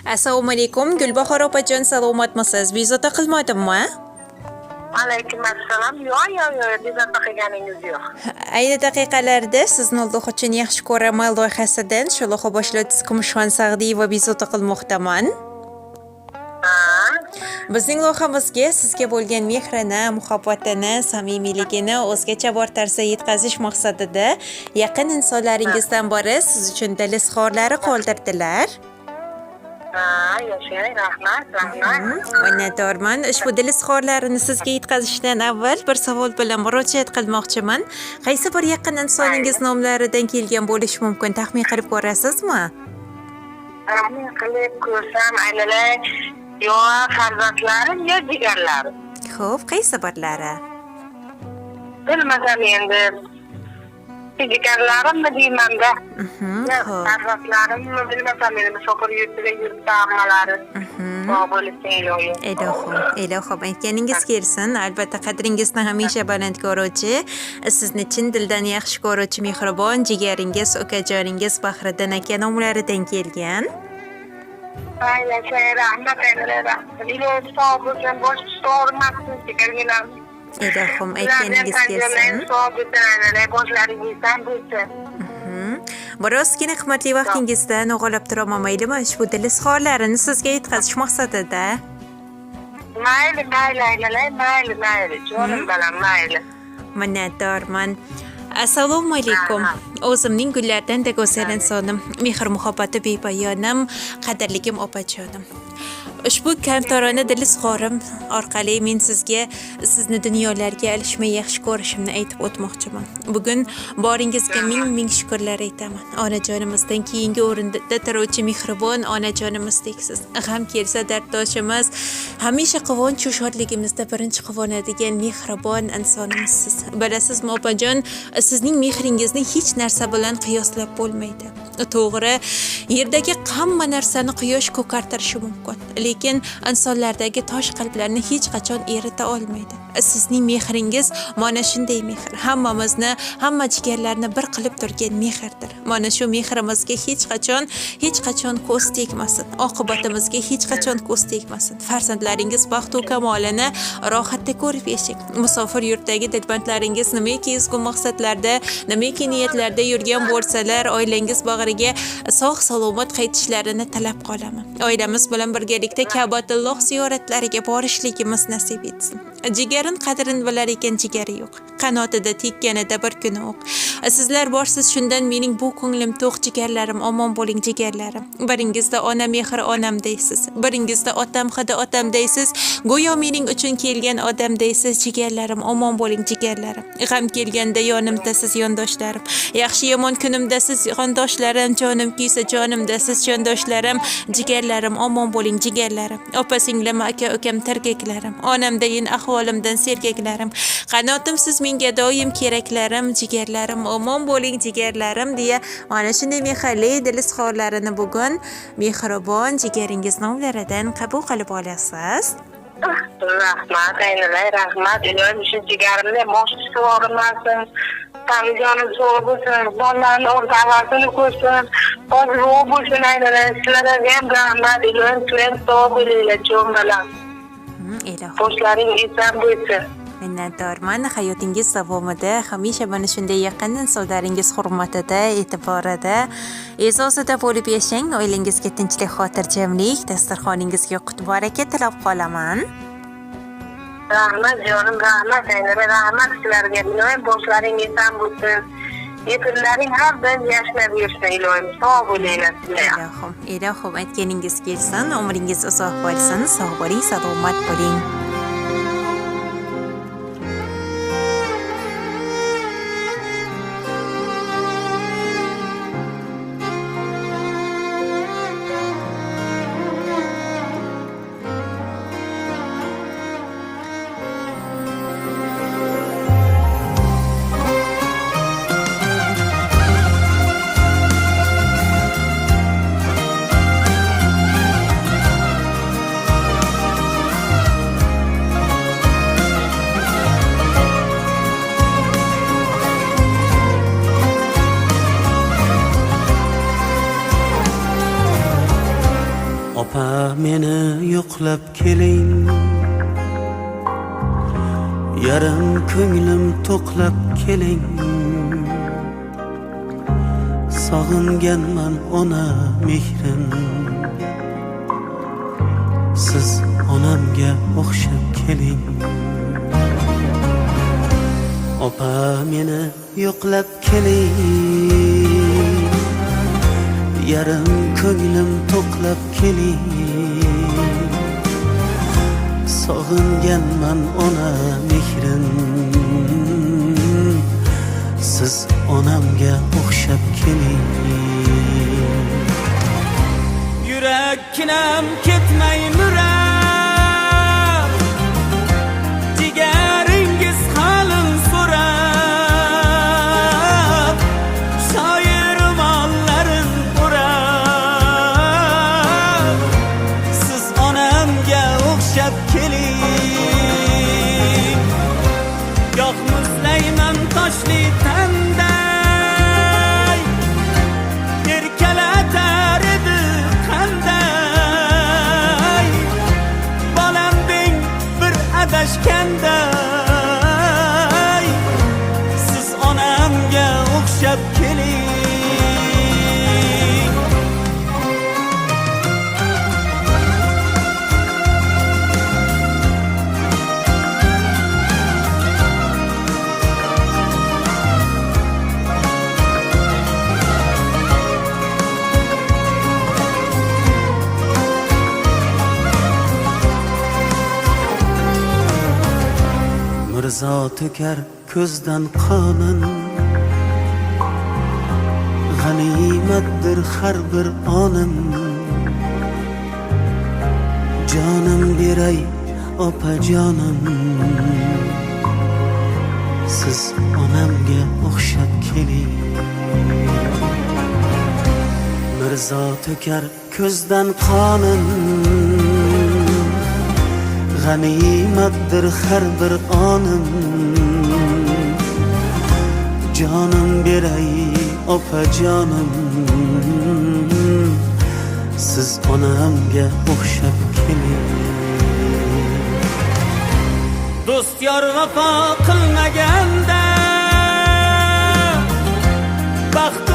Assalomu alaykum. Gulbahor opajon, salomatmisiz? Bezovta qilmadimmi? Alaykum assalom. Yo'q, bezovta qilganingiz yo'q. Ayni daqiqalarda sizni Alloh uchun yaxshi ko'raman loyihasidan Sholoxo boshlovchisi Kumushxon Sag'diyeva bezovta qilmoqdaman. Bizning loyihamizga sizga bo'lgan mehrini, muhabbatini, samimiyligini o'zgacha bir tarzda yetkazish maqsadida yaqin insonlaringizdan biri siz uchun dil izhorlari qoldirdilar. Yashang, rahmat. Minnatdorman. Ushbu dil izhorlarini sizga yetkazishdan avval bir savol bilan murojaat qilmoqchiman. Qaysi bir yaqin insoningiz nomlaridan kelgan bo'lishi mumkin? Taxmin qilib ko'rasizmi? Taxmin qilib ko'rsam, aylanay, yo farzandlarim, yo jigarlarim. Xo'p, qaysi birlari? Bilmasam endi. Jigarlarimmi deyman-da. Farzandlarimmi bilmasam endi, musofir yurtida yurtda ammalari. Ilohim aytganingiz kelsin. Albatta qadringizni hamisha baland ko'ruvchi, sizni chin dildan yaxshi ko'ruvchi mehribon jigaringiz, ukajoningiz Bahriddin aka nomlaridan kelgan. Yashang, rahmat. Ilohim sog' bo'lsin, bosh og'rimasin jigarlarim. Ilohim aytganingiz kelsin. Boshlaringizdan bo'lsin. Birozgina qimmatli vaqtingizdan o'g'irlab turaman, maylimi? Ushbu dil izhorlarini sizga yetkazish maqsadida. Mayli, jonim bilan mayli. Minnatdorman. Assalomu alaykum. O'zimning gullardan da go'zal insonim, mehr muhabbati bepoyonim, qadrligim opajonim. Ushbu kamtarona dil izhorim orqali men sizga sizni dunyolarga alishmay yaxshi ko'rishimni aytib o'tmoqchiman. Bugun boringizga ming shukrlar aytaman. Onajonimizdan keyingi o'rinda turuvchi mehribon onajonimizdek-siz. G'am kelsa darddoshimiz, hamisha quvonch va shodligimizda birinchi quvonadigan mehribon insonimizsiz. Bilasizmi opajon, sizning mehringizni hech narsa bilan qiyoslab bo'lmaydi. To'g'ri, yerdagi hamma narsani quyosh ko'kartirishi mumkin, lekin insonlardagi tosh qalblarni hech qachon erita olmaydi. Sizning mehringiz mana shunday mehr. Hammamizni, hamma jigarlarni bir qilib turgan mehrdir. Mana shu mehrimizga hech qachon ko'z tegmasin. Oqibatimizga hech qachon ko'z tegmasin. Farzandlaringiz baxt va kamolini rohatda ko'rib yashang. Musofir yurtdagi dilbandlaringiz nimaki ezgu maqsadlarda, nimaki niyatlarda yurgan bo'lsalar, oilangiz bag'riga sog' salomat qaytishlarini tilab qolaman. Oilamiz bilan birgalikda Ka'batulloh ziyoratlariga borishligimiz nasib etsin. Jigarin qadrini bilar ekan jigari yo'q. Qanotida tekkanida bir kuni o'q. Sizlar borsiz, shundan mening bu ko'nglim to'q jigarlarim, omon bo'ling jigarlarim. Biringizda ona mehri onam deysiz. Biringizda otam hidi otam deysiz. Go'yo mening uchun kelgan odam deysiz jigarlarim, omon bo'ling jigarlarim. G'am kelganda yonimda siz yondoshlarim. Yaxshi yomon kunimda siz yondoshlarim, jonim kuysa jonimda siz jondoshlarim, jigarlarim, omon bo'ling jigarlarim. Opa singlim, aka ukam tirgaklarim. Onamdayin ahvolimdan sergaklarim. Qanotim siz menga doim keraklarim, jigarlarim, omon bo'ling jigarlarim deya mana shunday mehrli dil izhorlarini bugun mehribon jigaringiz nomlaridan qabul qilib olasiz. Rahmat, aynalay, rahmat. Ilohim shu jigarimni boshqasi og'rimasin. Jonim sog' bo'lsin, bolalarni o'rtavasini ko'rsin, ozroq bo'lsin, aynalay. Sizlarga ham rahmat. Ilohim sizlar sog' bo'linglar, jon bilan. Boshlaringizdan bo'lsin. Minnatdorman. Hayotingiz davomida hamisha mana shunday yaqin insonlaringiz hurmatida, e'tiborida, e'zozida bo'lib yashang. Oilangizga tinchlik, xotirjamlik, dasturxoningizga qut baraka tilab qolaman. Rahmat jonim, rahmat, aynalay, rahmat sizlarga. Ilohim boshlaringizdan bo'lsin. Yetimlaring har doim yashnab yursin, ilohim sog' bo'linglar sizlar. Ilohim aytganingiz kelsin, umringiz uzoq bo'lsin, sog' bo'ling, salomat bo'ling. Opa meni yo'qlab keling, yarim ko'nglim to'qlab keling. Sog'inganman ona mehrin, siz onamga o'xshab keling. Opa meni yo'qlab keling, yarim ko'nglim to'qlab keling. Sog'inganman ona mehrin, siz onamga o'xshab keling. Yurakkinam ketmay murar, jigaringiz qalin so'rab, shoir mollarin o'rab, siz onamga o'xshab keling. Yo'q muzlayman toshli tanday, erkalatar edi qanday, bolamding bir adashganday, siz onamga o'xshab keling. Mirzo to'kar ko'zdan qonin, g'animatdir har bir onim. Jonim beray opa jonim, siz onamga o'xshab keling. Mirzo to'kar ko'zdan qonin, g'animatdir har bir onim. Jonim beray opa jonim, siz onamga o'xshab keling. Do'st yor vafo qilmaganda, baxt